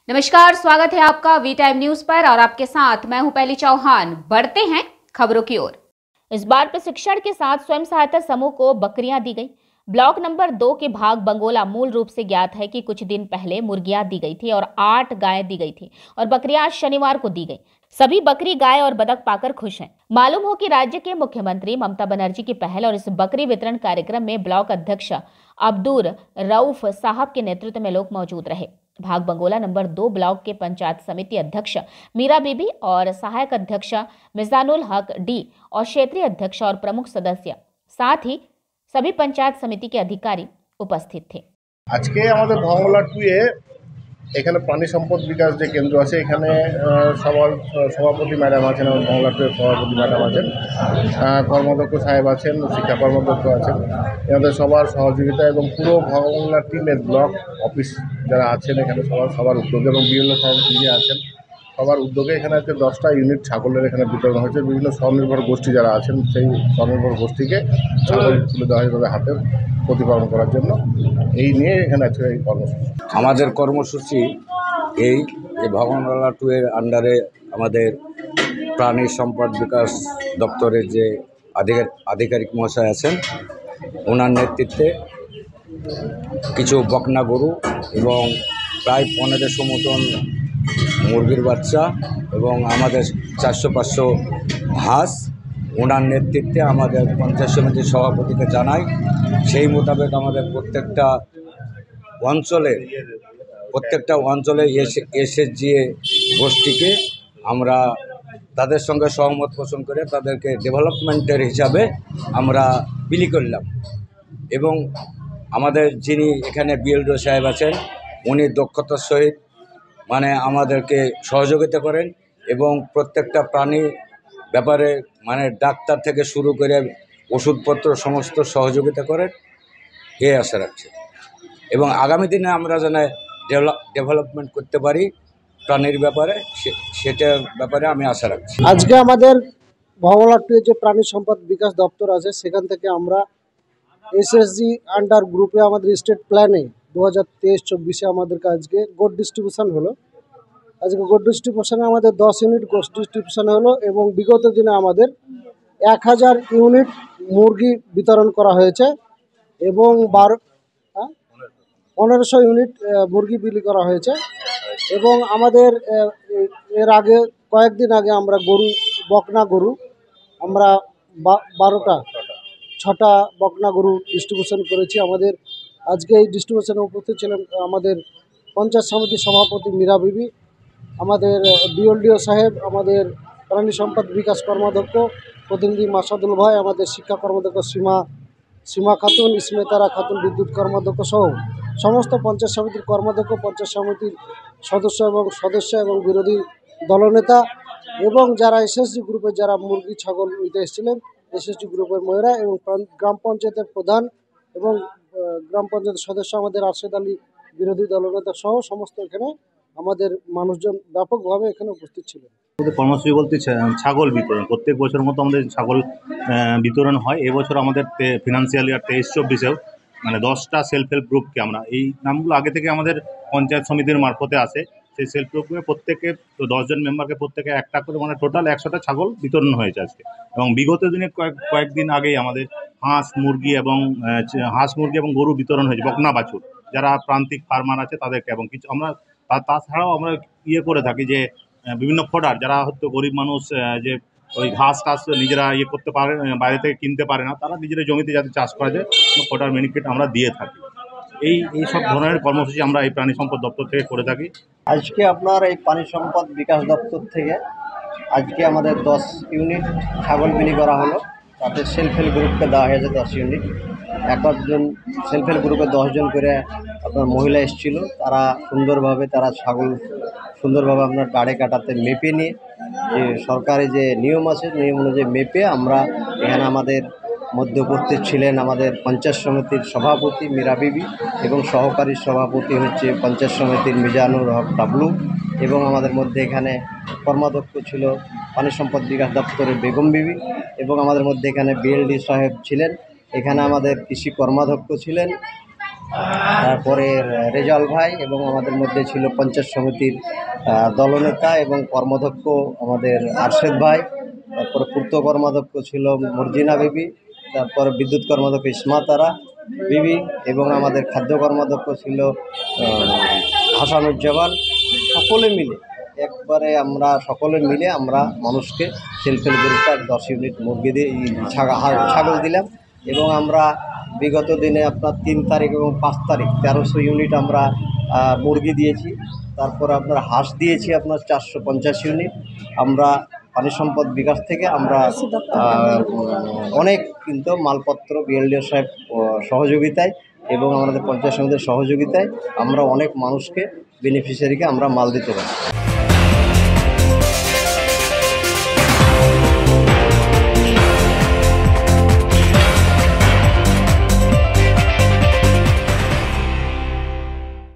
नमस्कार, स्वागत है आपका वी टाइम न्यूज पर और आपके साथ मैं हूं पहली चौहान। बढ़ते हैं खबरों की ओर। इस बार प्रशिक्षण के साथ स्वयं सहायता समूह को बकरियां दी गई। ब्लॉक नंबर 2 के भाग बंगोला मूल रूप से ज्ञात है कि कुछ दिन पहले मुर्गियां दी गई थी और 8 गायें दी गई थी और बकरियां आज शनिवार को दी गई। सभी बकरी, गाय और बतख पाकर खुश हैं। मालूम हो कि राज्य के मुख्यमंत्री ममता बनर्जी की पहल और इस बकरी वितरण कार्यक्रम में ब्लॉक अध्यक्ष अब्दुल रऊफ साहब के नेतृत्व में लोग मौजूद रहे। भाग बंगोला नंबर 2 ब्लॉक के पंचायत समिति अध्यक्ष मीरा बीबी और सहायक अध्यक्ष मिजानुल हक डी और क्षेत्रीय अध्यक्ष और प्रमुख सदस्य, साथ ही सभी पंचायत समिति के अधिकारी उपस्थित थे। आज के हमारे भांगला 2 এখানে প্রাণী সম্পদ বিকাশ যে কেন্দ্র আছে এখানে সবার সভাপতি ম্যাডাম আছেন এবং বাংলা 2 সভাপতি ম্যাডাম আছেন, কর্মদক্ষ সাহেব আছেন, শিক্ষা কর্মদক্ষ আছেন। এনাদের সবার সহযোগিতা এবং পুরো বাংলা টিমের ব্লক অফিস যারা আছেন এখানে সবার উদ্যোগে এবং বিএলও সাহেব নিজে আছেন, সবার উদ্যোগে এখানে আজকে 10টা ইউনিট ছাগলের এখানে বিতরণ হয়েছে। বিভিন্ন স্বনির্ভর গোষ্ঠী যারা আছেন সেই স্বনির্ভর গোষ্ঠীকে ছাগল তুলে দেওয়া হয় তাদের হাতে প্রতিপালন করার জন্য। এই নিয়ে এখানে আজকে এই কর্মসূচি। আমাদের কর্মসূচি এই যে ভগবানওয়ালা 2 এর আন্ডারে আমাদের প্রাণী সম্পদ বিকাশ দপ্তরের যে আধিকারিক মহাশয় আছেন ওনার নেতৃত্বে কিছু বকনা গরু এবং প্রায় 1500 মতন মুরগির বাচ্চা এবং আমাদের 400-500 হাঁস ওনার নেতৃত্বে আমাদের পঞ্চায়েত সমিতির সভাপতিকে জানাই। সেই মোতাবেক আমাদের প্রত্যেকটা অঞ্চলে এসএসজি গোষ্ঠীকে আমরা তাদের সঙ্গে সহমত পোষণ করে তাদেরকে ডেভেলপমেন্টের হিসাবে আমরা বিলি করলাম। এবং আমাদের যিনি এখানে বিএলও সাহেব আছেন উনি দক্ষতার সহিত আমাদেরকে সহযোগিতা করেন এবং প্রত্যেকটা প্রাণী ব্যাপারে ডাক্তার থেকে শুরু করে ওষুধপত্র সমস্ত সহযোগিতা করেন এই আশা রাখছি। এবং আগামী দিনে আমরা যেন ডেভেলপমেন্ট করতে পারি প্রাণীর ব্যাপারে সেটার ব্যাপারে আমি আশা রাখছি। আজকে আমাদের ভগবানওয়ালা 2 যে প্রাণী সম্পদ বিকাশ দপ্তর আছে সেখান থেকে আমরা এসএসজি আন্ডার গ্রুপে আমাদের স্টেট প্ল্যানে 2023-24 আমাদের আজকে গোট ডিস্ট্রিবিউশন হলো। আজকে গোট ডিস্ট্রিবিউশনে আমাদের 10 ইউনিট গোট ডিস্ট্রিবিউশন হলো এবং বিগত দিনে আমাদের 1000 ইউনিট মুরগি বিতরণ করা হয়েছে এবং 1500 ইউনিট মুরগি বিলি করা হয়েছে। এবং আমাদের এর আগে কয়েকদিন আগে আমরা বকনা গরু আমরা 6টা বকনা গরু ডিস্ট্রিবিউশন করেছি। আমাদের আজকে এই ডিস্ট্রিবিউশনে উপস্থিত ছিলেন আমাদের পঞ্চায়েত সমিতির সভাপতি মীরা বিবি, আমাদের বিএলডিও সাহেব, আমাদের প্রাণী সম্পদ বিকাশ কর্মাধ্যক্ষ প্রতিনিধি মাসাদুল ভাই, আমাদের শিক্ষা কর্মাধ্যক্ষ সীমা খাতুন, ইসমেতারা খাতুন বিদ্যুৎ কর্মাধ্যক্ষ সহ সমস্ত পঞ্চায়েত সমিতির কর্মাধ্যক্ষ, পঞ্চায়েত সমিতির সদস্য এবং বিরোধী দলনেতা এবং যারা এসএসজি গ্রুপের যারা মুরগি ছাগল নিতে এসেছিলেন এসএসজি গ্রুপের মহিলা এবং গ্রাম পঞ্চায়েতের প্রধান এবং গ্রাম পঞ্চায়েতের সদস্য আমাদের আরশেদ আলী বিরোধী দলনেতা সহ সমস্ত এখানে আমাদের মানুষজন ব্যাপকভাবে এখানে উপস্থিত ছিলেন। আমাদের কর্মসূচি বলতে ছাগল বিতরণ প্রত্যেক বছর মতো আমাদের ছাগল বিতরণ হয়। এবছর আমাদের ফিনান্সিয়াল ইয়ার 23-24-এও 10টা সেলফ হেল্প গ্রুপকে আমরা এই নামগুলো আগে থেকে আমাদের পঞ্চায়েত সমিতির মারফতে আসে। সেই সেলফ হেল্প গ্রুপে প্রত্যেকে 10 জন মেম্বারকে প্রত্যেকে একটা করে টোটাল 100টা ছাগল বিতরণ হয়েছে আজকে। এবং বিগত দিনে কয়েকদিন আগেই আমাদের হাঁস মুরগি এবং গরু বিতরণ হয়েছে, বকনা বাছুর যারা প্রান্তিক ফার্মার আছে তাদেরকে। এবং কিছু আমরা তাছাড়াও আমরা করে থাকি যে বিভিন্ন ফোডার যারা হয়তো গরিব মানুষ যে ওই ঘাস টাস নিজেরা করতে পারে বাইরে থেকে কিনতে পারে না, তারা নিজেরা জমিতে যাতে চাষ করা যায় ফোডার বেনিফিট আমরা দিয়ে থাকি। এই সব ধরনের কর্মসূচি আমরা এই প্রাণী সম্পদ দপ্তর থেকে করে থাকি। আজকে আপনার এই প্রাণী সম্পদ বিকাশ দপ্তর থেকে আজকে আমাদের 10 ইউনিট ছাগল বিলি করা হলো। তাতে সেলফ হেল্প গ্রুপকে দেওয়া হয়েছে 10 ইউনিট। একজন সেলফ হেল্প গ্রুপে 10 জন করে আপনার মহিলা এসেছিল। তারা সুন্দরভাবে ছাগল সুন্দরভাবে আপনার দাড়ে কাটাতে মেপে নিয়ে যে সরকারি যে নিয়ম আছে নিয়ম অনুযায়ী মেপে আমরা এখানে আমাদের মধ্যে উপস্থিত ছিলেন আমাদের পঞ্চায়েত সমিতির সভাপতি মীরা বিবি এবং সহকারী সভাপতি হচ্ছে পঞ্চায়েত সমিতির মিজানুর হক ডাবলু এবং আমাদের মধ্যে এখানে কর্মাধ্যক্ষ ছিল পানি সম্পদ বিকাশ দপ্তরের বেগম বিবি এবং আমাদের মধ্যে এখানে বিএলডি সাহেব ছিলেন। এখানে আমাদের কৃষি কর্মাধ্যক্ষ ছিলেন তারপরে রেজাল ভাই, এবং আমাদের মধ্যে ছিল পঞ্চায়েত সমিতির দলনেতা এবং কর্মাধ্যক্ষ আমাদের আরশেদ ভাই, তারপরে পূর্ত কর্মাধ্যক্ষ ছিল মর্জিনা বিবি, তারপরে বিদ্যুৎ কর্মাধ্যক্ষ ইসমাতারা বিবি, এবং আমাদের খাদ্য কর্মাধ্যক্ষ ছিল হাসানুজ্জামান। সকলে মিলে একবারে আমরা সকলে মিলে আমরা মানুষকে সেলফ হেল্প গ্রুপটা 10 ইউনিট মুরগি দিয়ে ছাগল দিলাম। এবং আমরা বিগত দিনে আপনার 3 তারিখ এবং 5 তারিখ 1300 ইউনিট আমরা মুরগি দিয়েছি। তারপরে আপনার হাঁস দিয়েছি আপনার 450 ইউনিট। আমরা পানি সম্পদ বিকাশ থেকে আমরা অনেক কিন্তু মালপত্র বিএলডিও সাহেব সহযোগিতায় এবং আমাদের পঞ্চায়েত সমিতির সহযোগিতায় আমরা অনেক মানুষকে বেনিফিশিয়ারিকে আমরা মাল দিতে পারি।